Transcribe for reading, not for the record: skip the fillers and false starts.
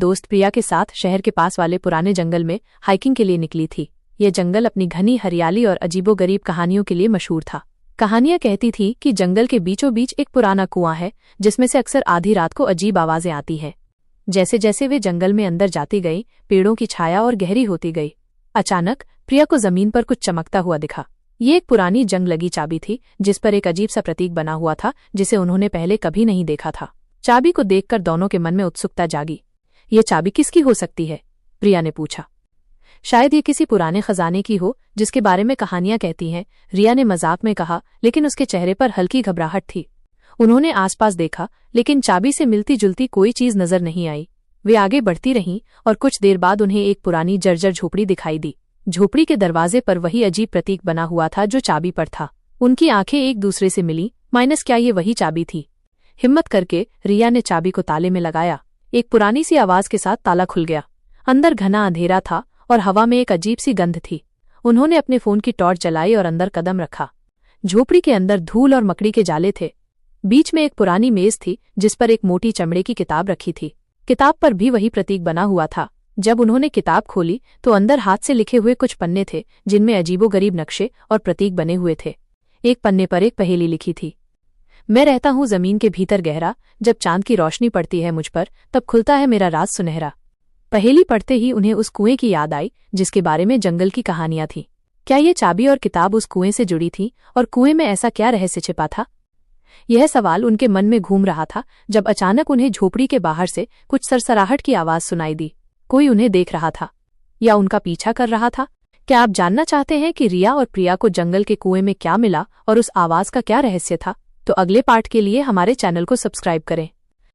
दोस्त प्रिया के साथ शहर के पास वाले पुराने जंगल में हाइकिंग के लिए निकली थी। ये जंगल अपनी घनी हरियाली और अजीबोगरीब कहानियों के लिए मशहूर था। कहानियां कहती थी कि जंगल के बीचों बीच एक पुराना कुआं है जिसमें से अक्सर आधी रात को अजीब आवाजें आती हैं। जैसे जैसे वे जंगल में अंदर जाती गई, पेड़ों की छाया और गहरी होती गई। अचानक प्रिया को जमीन पर कुछ चमकता हुआ दिखा। ये एक पुरानी जंग लगी चाबी थी जिस पर एक अजीब सा प्रतीक बना हुआ था जिसे उन्होंने पहले कभी नहीं देखा था। चाबी को देखकर दोनों के मन में उत्सुकता जागी। ये चाबी किसकी हो सकती है? प्रिया ने पूछा। शायद ये किसी पुराने खजाने की हो जिसके बारे में कहानियां कहती हैं, रिया ने मजाक में कहा, लेकिन उसके चेहरे पर हल्की घबराहट थी। उन्होंने आसपास देखा लेकिन चाबी से मिलती जुलती कोई चीज नजर नहीं आई। वे आगे बढ़ती रहीं और कुछ देर बाद उन्हें एक पुरानी जर्जर झोपड़ी दिखाई दी। झोपड़ी के दरवाजे पर वही अजीब प्रतीक बना हुआ था जो चाबी पर था। उनकी आंखें एक दूसरे से मिली। क्या ये वही चाबी थी? हिम्मत करके रिया ने चाबी को ताले में लगाया। एक पुरानी सी आवाज के साथ ताला खुल गया। अंदर घना अंधेरा था और हवा में एक अजीब सी गंध थी। उन्होंने अपने फोन की टॉर्च जलाई और अंदर कदम रखा। झोपड़ी के अंदर धूल और मकड़ी के जाले थे। बीच में एक पुरानी मेज थी जिस पर एक मोटी चमड़े की किताब रखी थी। किताब पर भी वही प्रतीक बना हुआ था। जब उन्होंने किताब खोली तो अंदर हाथ से लिखे हुए कुछ पन्ने थे जिनमें अजीबोगरीब नक्शे और प्रतीक बने हुए थे। एक पन्ने पर एक पहेली लिखी थी। मैं रहता हूँ जमीन के भीतर गहरा, जब चांद की रोशनी पड़ती है मुझ पर तब खुलता है मेरा राज सुनहरा। पहेली पढ़ते ही उन्हें उस कुएं की याद आई जिसके बारे में जंगल की कहानियां थी। क्या ये चाबी और किताब उस कुएं से जुड़ी थी और कुएं में ऐसा क्या रहस्य छिपा था? यह सवाल उनके मन में घूम रहा था जब अचानक उन्हें झोपड़ी के बाहर से कुछ सरसराहट की आवाज सुनाई दी। कोई उन्हें देख रहा था या उनका पीछा कर रहा था? क्या आप जानना चाहते हैं कि रिया और प्रिया को जंगल के कुएं में क्या मिला और उस आवाज का क्या रहस्य था? तो अगले पार्ट के लिए हमारे चैनल को सब्सक्राइब करें।